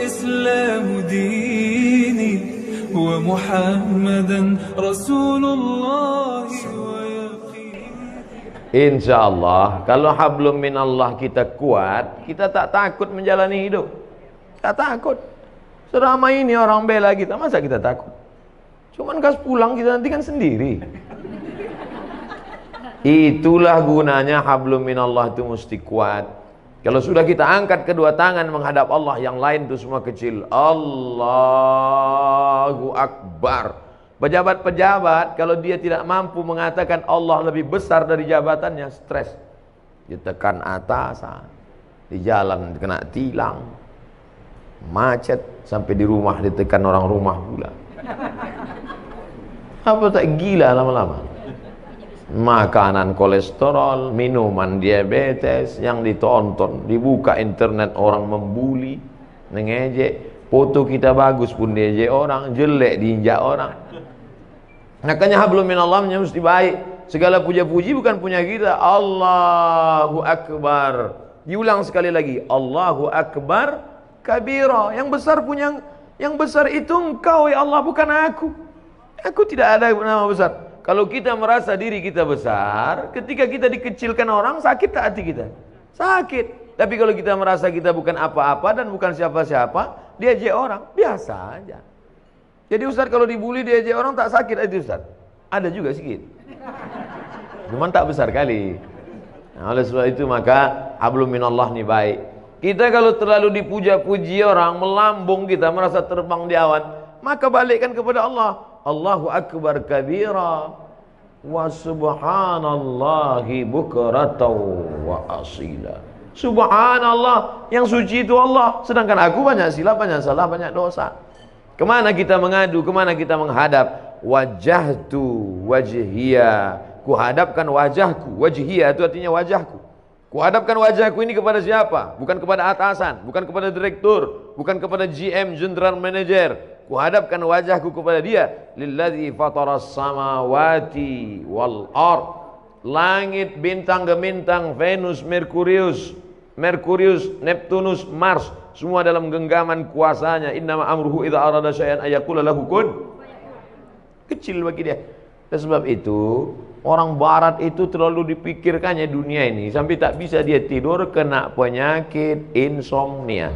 الإسلام ديني ومحمدا رسول الله ويقيني. Insya Allah, kalau hablum minallah kita kuat, kita tak takut menjalani hidup. Tak takut. Selama ini orang bela kita, masa kita takut? Cuman kas pulang kita nanti kan sendiri. Itulah gunanya hablum minallah itu mesti kuat. Kalau sudah kita angkat kedua tangan menghadap Allah, yang lain itu semua kecil. Allahu Akbar. Pejabat-pejabat kalau dia tidak mampu mengatakan Allah lebih besar dari jabatannya, stres. Ditekan atasan, di jalan kena tilang, macet, sampai di rumah ditekan orang rumah pula. Apa tak gila lama-lama? Makanan kolesterol, minuman diabetes yang ditonton, dibuka internet orang membuli, mengejek, foto kita bagus pun diejek orang, jelek diinjak orang. Makanya hablum minallah mesti baik. Segala puja-puji bukan punya kita. Allahu Akbar. Diulang sekali lagi. Allahu Akbar kabira. Yang besar punya, yang besar itu engkau ya Allah, bukan aku. Aku tidak ada nama besar. Kalau kita merasa diri kita besar, ketika kita dikecilkan orang, sakit tak hati kita? Sakit. Tapi kalau kita merasa kita bukan apa-apa dan bukan siapa-siapa, diejek orang, biasa aja. Jadi Ustaz kalau dibully diejek orang tak sakit itu Ustaz? Ada juga sedikit. Cuman tak besar kali. Nah, oleh sebab itu maka hablum minallah ni baik. Kita kalau terlalu dipuja-puji orang, melambung kita merasa terbang di awan, maka balikkan kepada Allah. Allahu Akbar kabira wa subhanallahi bukratan wa asila. Subhanallah, yang suci itu Allah, sedangkan aku banyak silap, banyak salah, banyak dosa. Kemana kita mengadu, kemana kita menghadap? Wajahtu wajhiya, kuhadapkan wajahku. Wajhiya itu artinya wajahku. Kuhadapkan wajahku ini kepada siapa? Bukan kepada atasan, bukan kepada direktur, bukan kepada GM, general manager. Kuhadapkan wajahku kepada dia. Lilladzi fataras samawati wal ard. Langit, bintang gemintang, Venus, Merkurius, Neptunus, Mars, semua dalam genggaman kuasanya. Innama amruhu idza arada syai'an ayaqula lahu kun. Kecil bagi dia. Dan sebab itu orang barat itu terlalu dipikirkannya dunia ini sampai tak bisa dia tidur, kena penyakit insomnia.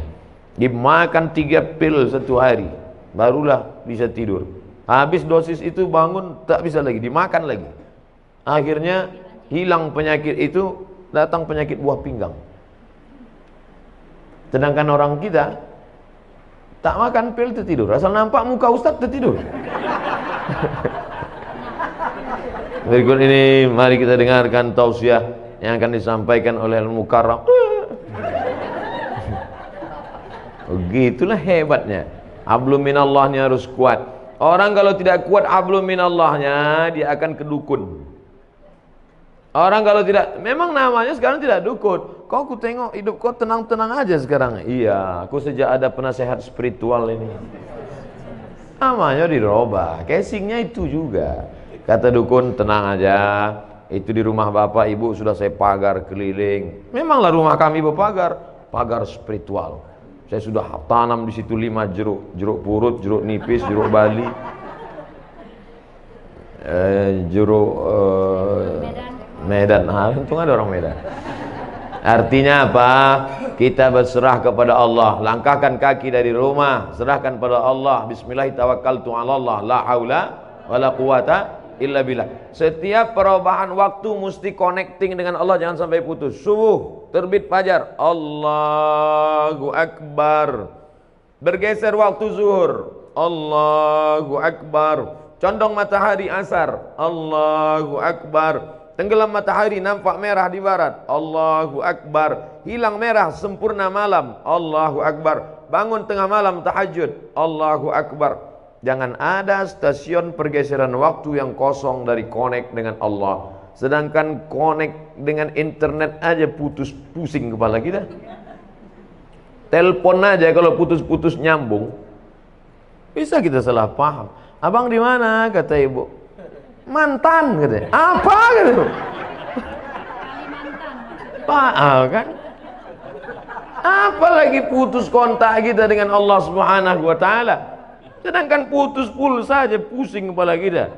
Dimakan 3 pil satu hari barulah bisa tidur. Habis dosis itu bangun tak bisa lagi, dimakan lagi. Akhirnya hilang penyakit itu, datang penyakit buah pinggang. Sedangkan orang kita tak makan pil tertidur, asal nampak muka ustaz tertidur. Berikut ini mari kita dengarkan tausiah yang akan disampaikan oleh Al-Mukarram. Begitulah hebatnya. Hablum minallahnya harus kuat. Orang kalau tidak kuat hablum minallahnya, dia akan kedukun. Orang kalau tidak, memang namanya sekarang tidak dukun. Kau ku tengok hidup kau tenang-tenang aja sekarang. Iya, aku sejak ada penasehat spiritual ini. Namanya dirubah, casingnya itu juga. Kata dukun, tenang aja, itu di rumah bapak ibu sudah saya pagar keliling. Memanglah rumah kami berpagar, pagar spiritual. Saya sudah tanam di situ 5 jeruk, jeruk purut, jeruk nipis, jeruk bali, jeruk Medan. Untung ada orang Medan. Artinya apa? Kita berserah kepada Allah. Langkahkan kaki dari rumah, serahkan pada Allah. Bismillahirrahmanirrahim. La haula wala quwata illa billah. Setiap perubahan waktu mesti connecting dengan Allah, jangan sampai putus. Subuh, terbit fajar, Allahu Akbar. Bergeser waktu zuhur, Allahu Akbar. Condong matahari asar, Allahu Akbar. Tenggelam matahari nampak merah di barat, Allahu Akbar. Hilang merah sempurna malam, Allahu Akbar. Bangun tengah malam tahajud, Allahu Akbar. Jangan ada stasiun pergeseran waktu yang kosong dari connect dengan Allah. Sedangkan connect dengan internet aja putus, pusing kepala kita. Telepon aja kalau putus-putus nyambung, bisa kita salah paham. Abang di mana? Kata ibu. Mantan katanya. Apa gitu? Pak kan? Apalagi putus kontak kita dengan Allah Subhanahu wa taala. Sedangkan putus pulsa saja pusing kepala kita.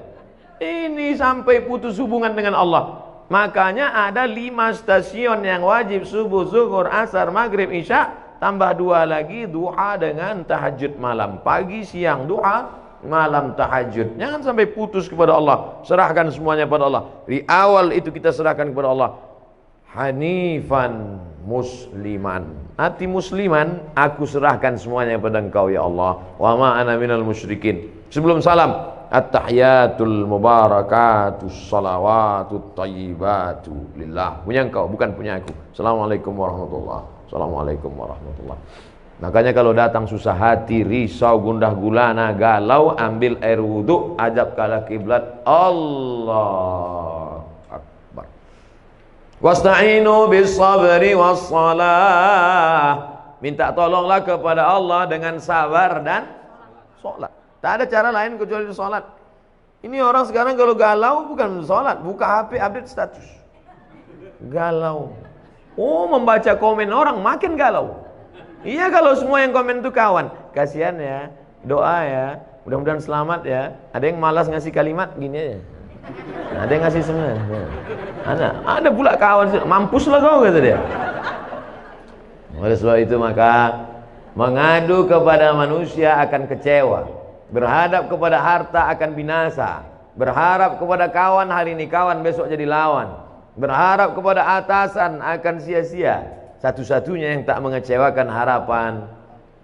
Ini sampai putus hubungan dengan Allah. Makanya ada 5 stasiun yang wajib: subuh, zuhur, asar, maghrib, isya, tambah 2 lagi duha dengan tahajud malam. Pagi, siang duha, malam tahajud. Jangan sampai putus kepada Allah. Serahkan semuanya pada Allah. Di awal itu kita serahkan kepada Allah. Hanifan musliman, hati musliman, aku serahkan semuanya kepada Engkau ya Allah. Wa ma ana minal musyrikin. Sebelum salam, at-tahiyatul mubarakatus salawatut thayyibatu lillah. Punya Engkau, bukan punya aku. Assalamualaikum warahmatullahi. Assalamualaikum warahmatullahi. Makanya kalau datang susah hati, risau, gundah gulana, galau, ambil air wudu, ajab ke kiblat. Allah wasta'inu bis sabri was salah. Minta tolonglah kepada Allah dengan sabar dan salat. Tak ada cara lain kecuali salat. Ini orang sekarang kalau galau bukan salat, buka HP update status. Galau. Oh, membaca komen orang makin galau. Iya, kalau semua yang komen itu kawan. Kasihan ya, doa ya, mudah-mudahan selamat ya. Ada yang malas ngasih kalimat gini aja. Ada yang ngasih semua. Ada pula kawan, mampuslah kau, kata dia. Oleh sebab itu maka mengadu kepada manusia akan kecewa, berhadap kepada harta akan binasa, berharap kepada kawan hari ini kawan, besok jadi lawan, berharap kepada atasan akan sia-sia. Satu-satunya yang tak mengecewakan harapan,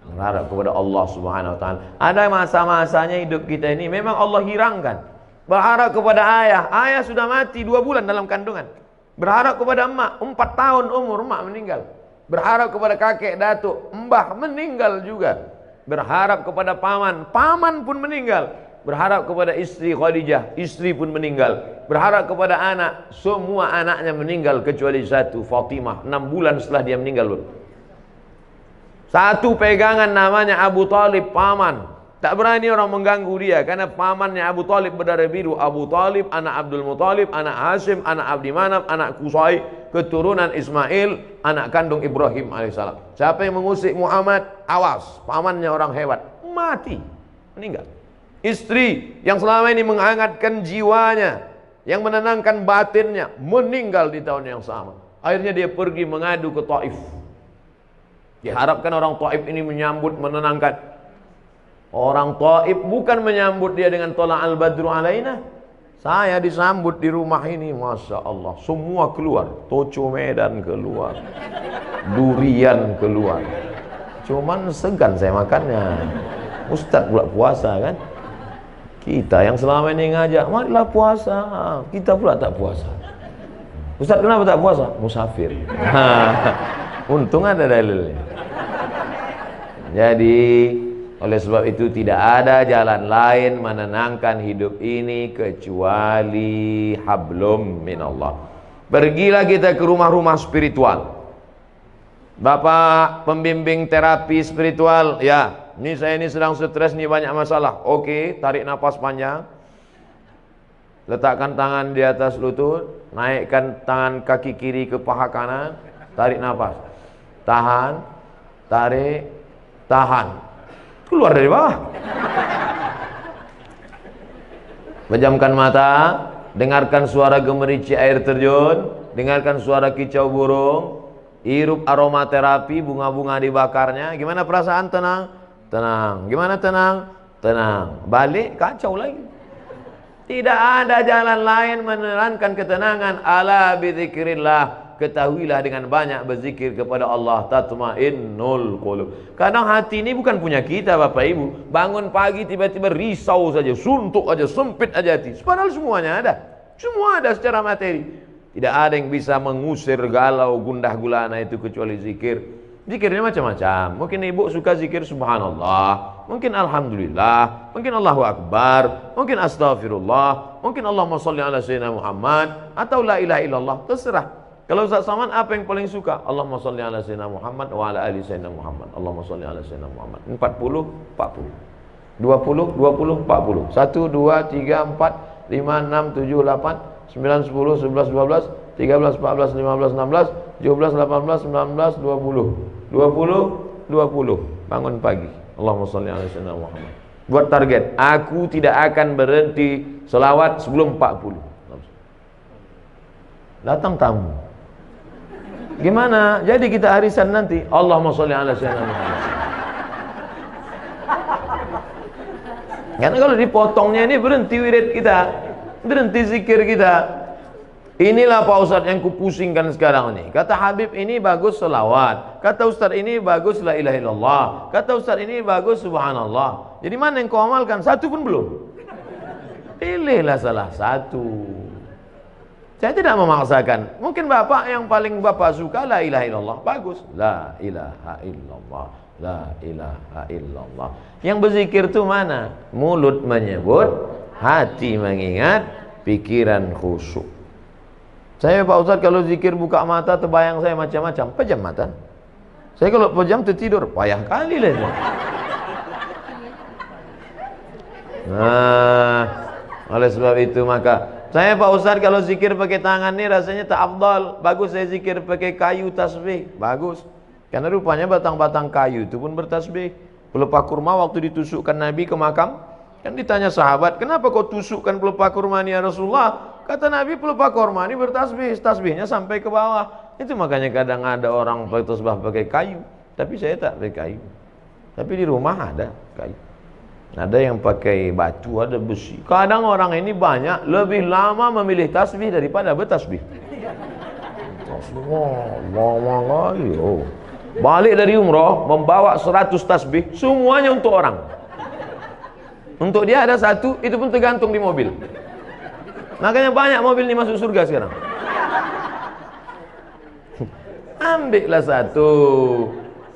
berharap kepada Allah Subhanahu wa taala. Ada masa-masanya hidup kita ini memang Allah hirangkan. Berharap kepada ayah, ayah sudah mati 2 bulan dalam kandungan. Berharap kepada emak, 4 tahun umur emak meninggal. Berharap kepada kakek, datuk, mbah meninggal juga. Berharap kepada paman, paman pun meninggal. Berharap kepada istri Khadijah, istri pun meninggal. Berharap kepada anak, semua anaknya meninggal kecuali satu, Fatimah, 6 bulan setelah dia meninggal. Satu pegangan namanya Abu Talib, paman. Tak berani orang mengganggu dia karena pamannya Abu Talib berdarah biru. Abu Talib anak Abdul Muthalib, anak Hashim, anak Abdi Manaf, anak Qusay, keturunan Ismail, anak kandung Ibrahim alaihissalam. Siapa yang mengusik Muhammad, awas, pamannya orang hebat, mati, meninggal. Istri yang selama ini menghangatkan jiwanya, yang menenangkan batinnya, meninggal di tahun yang sama. Akhirnya dia pergi mengadu ke Taif. Diharapkan orang Taif ini menyambut, menenangkan. Orang Taif bukan menyambut dia dengan tola al-badru alaina. Saya disambut di rumah ini, Masya Allah, semua keluar. Toco Medan keluar, durian keluar. Cuman segan saya makannya. Ustadz pula puasa kan. Kita yang selama ini ngajak, marilah puasa, kita pula tak puasa. Ustadz kenapa tak puasa? Musafir. Untung ada dalilnya. Jadi oleh sebab itu tidak ada jalan lain menenangkan hidup ini kecuali hablum minallah. Pergilah kita ke rumah-rumah spiritual. Bapak pembimbing terapi spiritual, ya, ini saya ini sedang stres nih, banyak masalah. Oke, tarik nafas panjang. Letakkan tangan di atas lutut, naikkan tangan kaki kiri ke paha kanan, tarik nafas. Tahan, tarik, tahan. Keluar dari bawah. Pejamkan mata, dengarkan suara gemerici air terjun, dengarkan suara kicau burung, hirup aromaterapi, bunga-bunga dibakarnya. Gimana perasaan? Tenang, tenang. Gimana tenang? Tenang. Balik kacau lagi. Tidak ada jalan lain menerangkan ketenangan. Ala bidzikrillah. Ketahuilah dengan banyak berzikir kepada Allah tatmainnul qulub. Kadang hati ini bukan punya kita Bapak Ibu. Bangun pagi tiba-tiba risau saja, suntuk aja, sempit aja hati. Padahal semuanya ada. Semua ada secara materi. Tidak ada yang bisa mengusir galau gundah gulana itu kecuali zikir. Zikirnya macam-macam. Mungkin ibu suka zikir subhanallah, mungkin alhamdulillah, mungkin Allahu akbar, mungkin astaghfirullah, mungkin Allahumma shalli ala sayyidina Muhammad, atau la ilaha illallah, terserah. Kalau Ustaz Saman apa yang paling suka? Allahumma shalli ala sayyidina Muhammad wa ala ali sayyidina Muhammad. Allahumma shalli ala sayyidina Muhammad. 40, 40. 20, 20, 40. 1, 2, 3, 4, 5, 6, 7, 8, 9, 10, 11, 12, 13, 14, 15, 16, 17, 18, 19, 20. 21, 20 bangun pagi. Allahumma sholli ala sayyidina Muhammad. Buat target, aku tidak akan berhenti selawat sebelum 40. Datang tamu. Gimana? Jadi kita arisan nanti. Allahumma sholli ala sayyidina Muhammad. Karena kalau dipotongnya ini berhenti wirid kita, berhenti zikir kita. Inilah Pak Ustadz yang kupusingkan sekarang ini. Kata Habib ini bagus selawat. Kata Ustadz ini bagus la ilaha illallah. Kata Ustadz ini bagus subhanallah. Jadi mana yang kau amalkan? Satu pun belum. Pilihlah salah satu. Saya tidak memaksakan. Mungkin bapak yang paling bapak suka la ilaha illallah. Bagus. La ilaha illallah. La ilaha illallah. Yang berzikir itu mana? Mulut menyebut, hati mengingat, pikiran khusyuk. Saya Pak Ustadz kalau zikir buka mata terbayang saya macam-macam. Pejam mata. Saya kalau pejam tertidur, payah kali lah. Nah, oleh sebab itu maka saya Pak Ustadz kalau zikir pakai tangan ini rasanya tak afdal. Bagus saya zikir pakai kayu tasbih. Bagus. Karena rupanya batang-batang kayu itu pun bertasbih. Pelepah kurma waktu ditusukkan Nabi ke makam, kan ditanya sahabat, kenapa kau tusukkan pelepah kurma ini ya Rasulullah? Kata Nabi, pelepah kurma ini bertasbih, tasbihnya sampai ke bawah. Itu makanya kadang ada orang bertasbih pakai kayu, tapi saya tak pakai kayu. Tapi di rumah ada kayu. Ada yang pakai batu, ada besi. Kadang orang ini banyak lebih lama memilih tasbih daripada bertasbih. Allah. Balik dari umroh membawa 100 tasbih, semuanya untuk orang. Untuk dia ada satu, itu pun tergantung di mobil. Makanya banyak mobil ini masuk surga sekarang. Ambillah satu,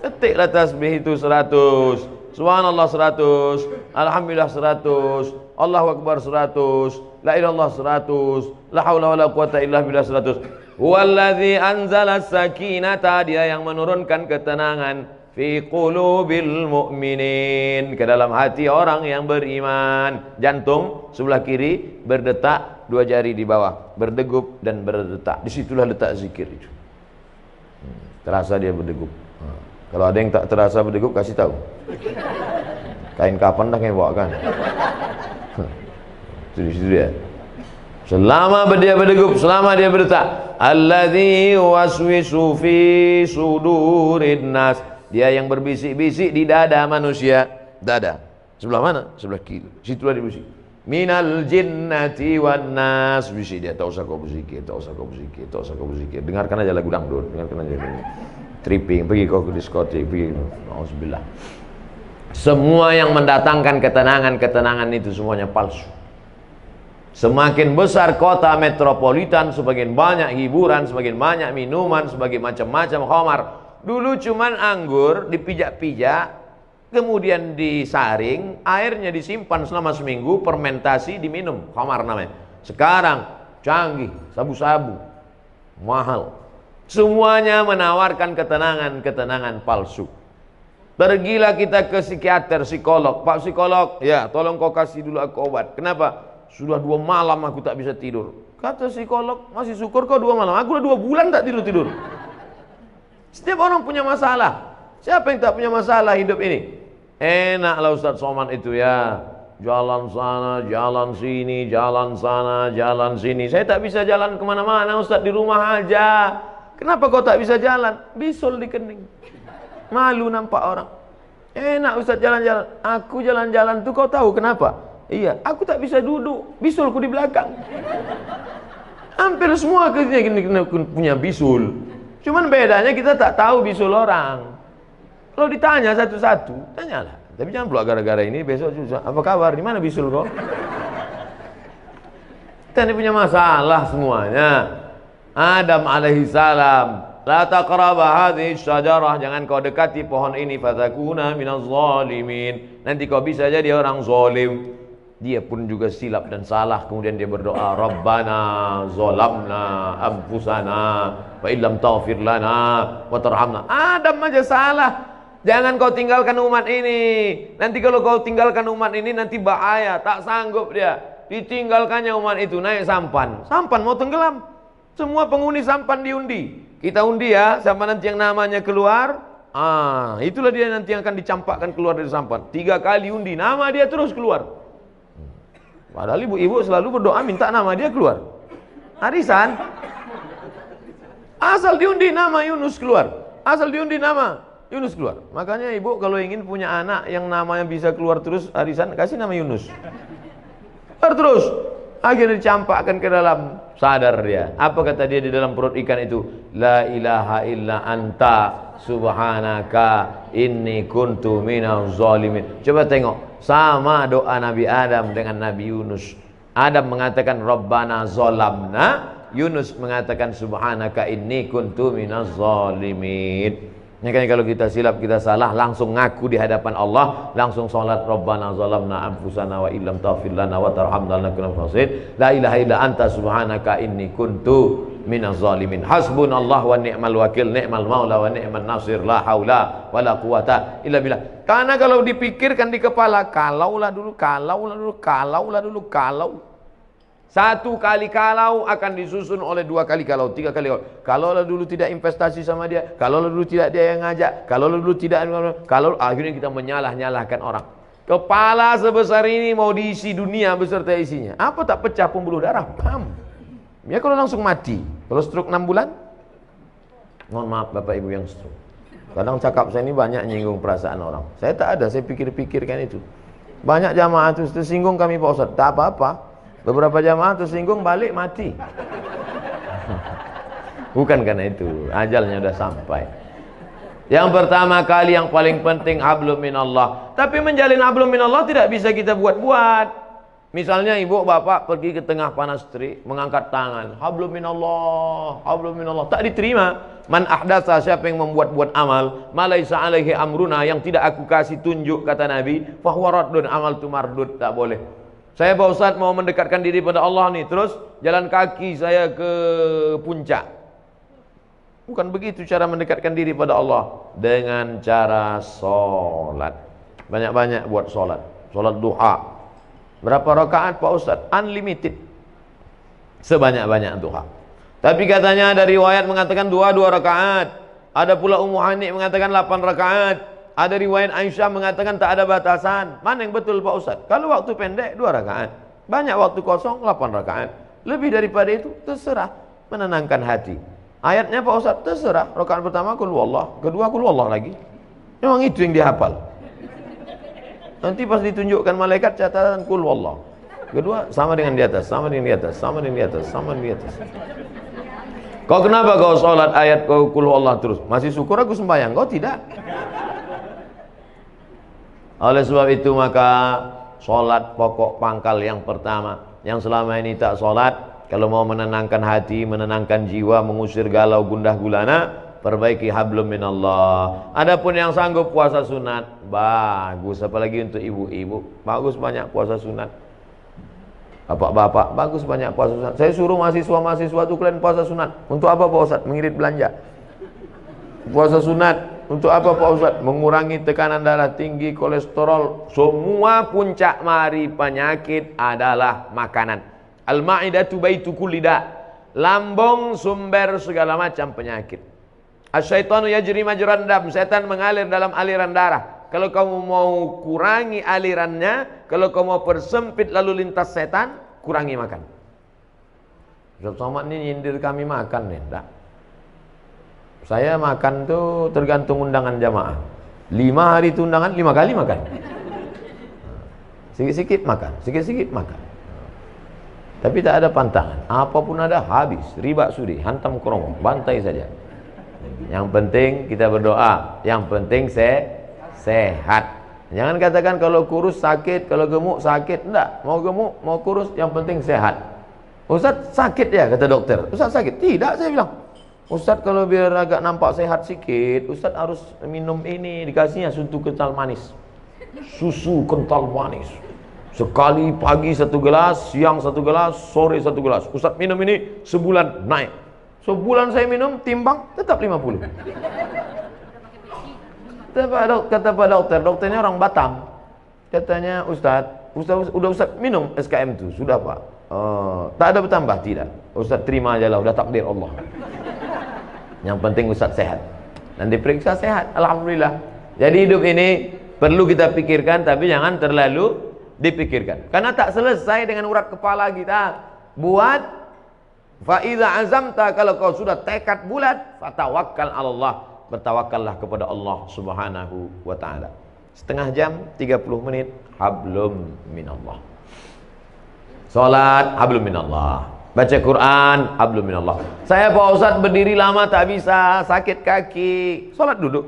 ketiklah tasbih itu 100, subhanallah 100, alhamdulillah 100, Allahu akbar 100, la ilallah 100, la haula wala quwata illa billah 100. Wallazi anzala sakinata, dia yang menurunkan ketenangan fi qulubil mu'minin, ke dalam hati orang yang beriman. Jantung sebelah kiri berdetak, dua jari di bawah berdegup dan berdetak. Disitulah letak zikir itu. Terasa dia berdegup. Kalau ada yang tak terasa berdegup, kasih tahu. Kain kapan dah yang bawa kan? Itu di situ dia. Selama dia berdegup, selama dia berdetak, alladzi waswisu fi sudurin nas, dia yang berbisik-bisik di dada manusia. Dada sebelah mana? Sebelah kiri. Situlah dia berbisik. Minal jinnati wan nas, bisik dia. Tak usah kau berzikir, tak usah kau berzikir, tak usah kau berzikir. Dengarkan aja lagu dangdut, dengarkan aja tripping, pergi kau ke diskotik, pergi. Auzubillah. Semua yang mendatangkan ketenangan itu semuanya palsu. Semakin besar kota metropolitan, semakin banyak hiburan, semakin banyak minuman, semakin macam-macam khamar. Dulu cuman anggur dipijak-pijak, kemudian disaring, airnya disimpan selama seminggu, fermentasi, diminum, khamar namanya. Sekarang canggih, sabu-sabu, mahal. Semuanya menawarkan ketenangan palsu. Pergilah kita ke psikiater, psikolog. Pak psikolog, ya tolong kau kasih dulu aku obat. Kenapa? Sudah 2 malam aku tak bisa tidur. Kata psikolog, masih syukur kau 2 malam. Aku udah 2 bulan tak tidur. Setiap orang punya masalah. Siapa yang tak punya masalah hidup ini? Enaklah Ustaz Somad itu ya. Jalan sana, jalan sini, jalan sana, jalan sini. Saya tak bisa jalan kemana-mana Ustaz, di rumah aja. Kenapa kau tak bisa jalan? Bisul di kening. Malu nampak orang. Enak Ustaz jalan-jalan. Aku jalan-jalan tuh kau tahu kenapa? Iya, aku tak bisa duduk, bisulku di belakang. Hampir semua kita punya bisul. Cuman bedanya kita tak tahu bisul orang. Kalau ditanya satu-satu, tanyalah. Tapi jangan pula gara-gara ini besok susah. Apa kabar? Di mana bisul kau? Kita ini punya masalah semuanya. Adam alaihissalam, la taqraba hadhihi syajarah, jangan kau dekati pohon ini, fatakuna minaz zalimin. Nanti kau bisa jadi orang zalim. Dia pun juga silap dan salah, kemudian dia berdoa, Rabbana zalamna anfusana wa illam taghfir lana wa tarhamna. Adam aja salah. Jangan kau tinggalkan umat ini. Nanti kalau kau tinggalkan umat ini nanti bahaya, tak sanggup dia. Ditinggalkannya umat itu, naik sampan. Sampan mau tenggelam. Semua penghuni sampan diundi. Kita undi ya, siapa nanti yang namanya keluar, Itulah dia nanti yang akan dicampakkan keluar dari sampan. 3 kali undi, nama dia terus keluar. Padahal ibu-ibu selalu berdoa minta nama dia keluar. Arisan, asal diundi nama Yunus keluar. Asal diundi nama Yunus keluar. Makanya ibu kalau ingin punya anak yang namanya bisa keluar terus arisan, kasih nama Yunus. Keluar terus. Akhirnya dicampakkan ke dalam, sadar dia. Apa kata dia di dalam perut ikan itu? La ilaha illa anta subhanaka inni kuntu minaz zalimin. Coba tengok, sama doa Nabi Adam dengan Nabi Yunus. Adam mengatakan Rabbana zolamna, Yunus mengatakan subhanaka inni kuntu minaz zalimin. Makanya kalau kita silap, kita salah, langsung ngaku di hadapan Allah, langsung salat Rabbana zalamna anfusana wa illam taghfir lana wa tarhamna lanakunanna minal khasirin. La ilaha illa anta subhanaka inni kuntu minaz zalimin. Hasbunallah wa ni'mal wakil, ni'mal maula wa ni'man nasir, la haula wala quwata illa billah. Karena kalau dipikirkan di kepala, kalaulah dulu, kalau 1 kali kalau akan disusun oleh 2 kali kalau, 3 kali kalau. Kalaulah dulu tidak investasi sama dia, kalaulah dulu tidak dia yang ngajak, kalaulah dulu tidak, kalau akhirnya kita menyalah-nyalahkan orang. Kepala sebesar ini mau diisi dunia beserta isinya. Apa tak pecah pembuluh darah? Pam. Ya kalau langsung mati. Kalau stroke 6 bulan? Mohon maaf Bapak Ibu yang stroke. Kadang cakap saya ini banyak nyinggung perasaan orang. Saya tak ada, saya pikir-pikirkan itu. Banyak jamaah itu tersinggung kami Pak Ustaz. Tak apa-apa. Beberapa jamaah tersinggung balik mati. Bukan karena itu, ajalnya sudah sampai. Yang pertama kali yang paling penting hablum minallah. Tapi menjalin hablum minallah tidak bisa kita buat-buat. Misalnya ibu bapak pergi ke tengah panas terik, mengangkat tangan, hablum minallah, hablum minallah, tak diterima. Man ahdatsa, siapa yang membuat-buat amal, malaisa alaihi amruna, yang tidak aku kasih tunjuk, kata Nabi, fahuwa raddun, amal tu mardud, tak boleh. Saya Pak Ustadz mau mendekatkan diri pada Allah nih, terus jalan kaki saya ke puncak. Bukan begitu cara mendekatkan diri pada Allah. Dengan cara sholat. Banyak-banyak buat sholat. Sholat duha. Berapa rakaat Pak Ustadz? Unlimited. Sebanyak-banyak duha. Tapi katanya ada riwayat mengatakan 2 rakaat. Ada pula Ummu Hani mengatakan 8 rakaat. Ada riwayat Aisyah mengatakan tak ada batasan. Mana yang betul Pak Ustaz? Kalau waktu pendek 2 rakaat, banyak waktu kosong 8 rakaat. Lebih daripada itu terserah, menenangkan hati. Ayatnya Pak Ustaz terserah. Rakaat pertama qul huwallah, kedua qul huwallah lagi. Memang itu yang dihafal. Nanti pas ditunjukkan malaikat catatan qul huwallah. Kedua sama dengan di atas, sama dengan di atas, sama dengan di atas, sama dengan di atas. Kau kenapa kau sholat ayat kau qul huwallah terus? Masih syukur aku sembahyang, kau tidak. Oleh sebab itu maka sholat pokok pangkal yang pertama. Yang selama ini tak sholat, kalau mau menenangkan hati, menenangkan jiwa, mengusir galau gundah gulana, perbaiki hablum minallah. Adapun yang sanggup puasa sunat, bagus. Apalagi untuk ibu-ibu, bagus banyak puasa sunat. Bapak-bapak, bagus banyak puasa sunat. Saya suruh mahasiswa-mahasiswa itu kalian puasa sunat. Untuk apa Pak Ustaz? Mengirit belanja. Puasa sunat untuk apa Pak Ustaz? Mengurangi tekanan darah tinggi, kolesterol. Semua puncak mari penyakit adalah makanan. Al-ma'idatu baitu kulli da. Lambung sumber segala macam penyakit. Asyaitanu yajri majran dam. Setan mengalir dalam aliran darah. Kalau kamu mau kurangi alirannya, kalau kamu mau persempit lalu lintas setan, kurangi makan. Ustaz Somad ini nyindir kami makan nih, enggak? Saya makan tuh tergantung undangan jamaah. 5 hari itu undangan, 5 kali makan. Sikit-sikit makan, sikit-sikit makan. Tapi tak ada pantangan. Apapun ada habis. Riba sudi, hantam kerong, bantai saja. Yang penting kita berdoa. Yang penting sehat. Jangan katakan kalau kurus sakit, kalau gemuk sakit. Enggak, mau gemuk, mau kurus, yang penting sehat. Ustaz sakit ya, kata dokter. Ustaz sakit? Tidak, saya bilang. Ustaz kalau biar agak nampak sehat sikit, Ustaz harus minum ini, dikasihnya susu kental manis. Susu kental manis. Sekali pagi 1 gelas, siang 1 gelas, sore 1 gelas. Ustaz minum ini sebulan naik. Sebulan saya minum, timbang tetap 50. Kata Pak Dokter, dokternya orang Batam. Katanya Ustaz udah Ustaz minum SKM itu, sudah Pak. Tak ada bertambah, tidak. Ustaz terima aja lah, udah takdir Allah. Yang penting Ustaz sehat. dan diperiksa sehat, alhamdulillah. Jadi hidup ini perlu kita pikirkan, tapi jangan terlalu dipikirkan, karena tak selesai dengan urat kepala kita. Buat fa iza azamta, kalau kau sudah tekad bulat, fatawakkal 'ala Allah, bertawakallah kepada Allah Subhanahu wa taala. Setengah jam 30 menit hablum minallah. Salat hablum minallah, baca Quran hablum minallah. Saya Pak Ustaz berdiri lama tak bisa, sakit kaki. Salat duduk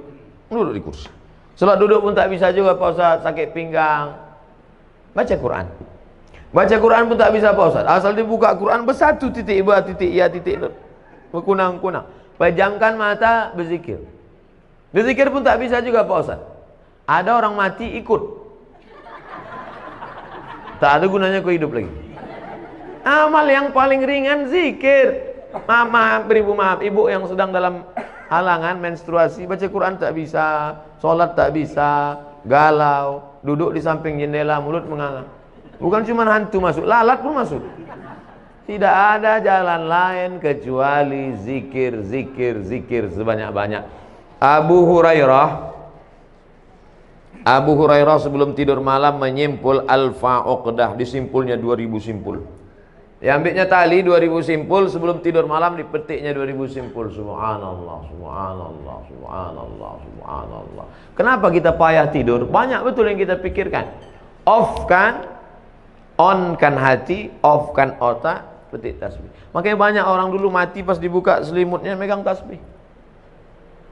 di kursi. Salat duduk pun tak bisa juga Pak Ustaz, sakit pinggang. Baca Quran. Baca Quran pun tak bisa Pak Ustaz. Asal dibuka Quran bersatu titik ba titik ya titik berkunang-kunang. Pejamkan mata berzikir. Berzikir pun tak bisa juga Pak Ustaz. Ada orang mati ikut. Tak ada gunanya kau hidup lagi. Amal yang paling ringan zikir. Maaf, ibu yang sedang dalam halangan menstruasi, baca Quran tak bisa, sholat tak bisa, galau, duduk di samping jendela, mulut menganga. Bukan cuma hantu masuk, lalat pun masuk. Tidak ada jalan lain kecuali zikir, zikir, zikir sebanyak-banyak. Abu Hurairah sebelum tidur malam menyimpul alfa uqdah, disimpulnya 2000 simpul. Diambilnya tali 2000 simpul, sebelum tidur malam dipetiknya 2000 simpul. Subhanallah, subhanallah, subhanallah, subhanallah. Kenapa kita payah tidur? Banyak betul yang kita pikirkan. On kan hati, off kan otak, petik tasbih. Makanya banyak orang dulu mati pas dibuka selimutnya megang tasbih.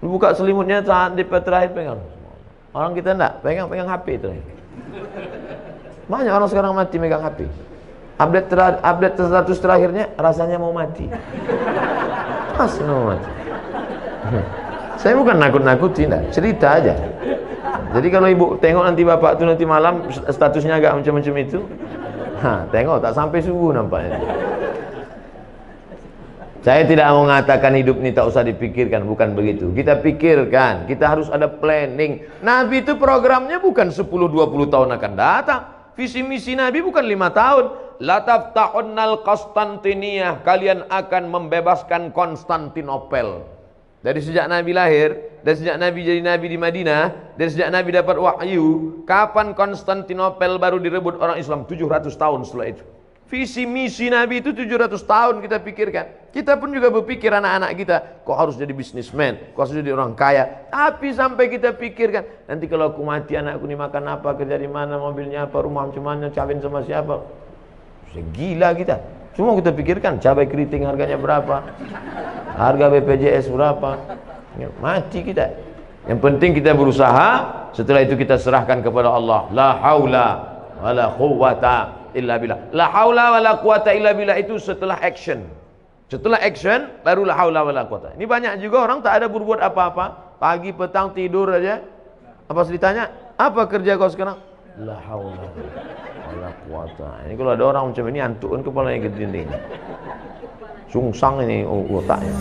Dibuka selimutnya saat di terakhir pegang. Orang kita enggak, pegang HP terakhir. Banyak orang sekarang mati megang HP. Update status terakhirnya rasanya mau mati. Masih mau mati. Saya bukan nakut-nakuti, cerita aja. Jadi kalau ibu tengok nanti bapak tuh nanti malam statusnya agak macam-macam itu, tengok tak sampai subuh nampaknya. Saya tidak mau mengatakan hidup ini tak usah dipikirkan, bukan begitu. Kita pikirkan, kita harus ada planning. Nabi itu programnya bukan 10-20 tahun akan datang. Visi misi Nabi bukan 5 tahun. La taftahunal Konstantiniyah, kalian akan membebaskan Konstantinopel. Dari sejak Nabi lahir, dari sejak Nabi jadi Nabi di Madinah, dari sejak Nabi dapat wahyu, kapan Konstantinopel baru direbut orang Islam? 700 tahun setelah itu. Visi misi Nabi itu 700 tahun kita pikirkan. Kita pun juga berpikir anak-anak kita, kok harus jadi bisnismen, kok harus jadi orang kaya. Tapi sampai kita pikirkan, nanti kalau aku mati anakku ini makan apa, kerja di mana, mobilnya apa, rumah macam mana, kawin sama siapa. Segila kita. Semua kita pikirkan, cabai keriting harganya berapa, harga BPJS berapa. Mati kita. Yang penting kita berusaha, setelah itu kita serahkan kepada Allah. La haula wala quwwata illa billah. La haula wala quwwata illa billah itu setelah action. Setelah action baru la haula wala quwwata. Ini banyak juga orang tak ada berbuat apa-apa, pagi petang tidur aja. Apa ditanya, apa kerja kau sekarang? La haula wala quwwata. Ini kalau ada orang macam ini antukan kepalanya ke dinding. Sungsang ini otaknya.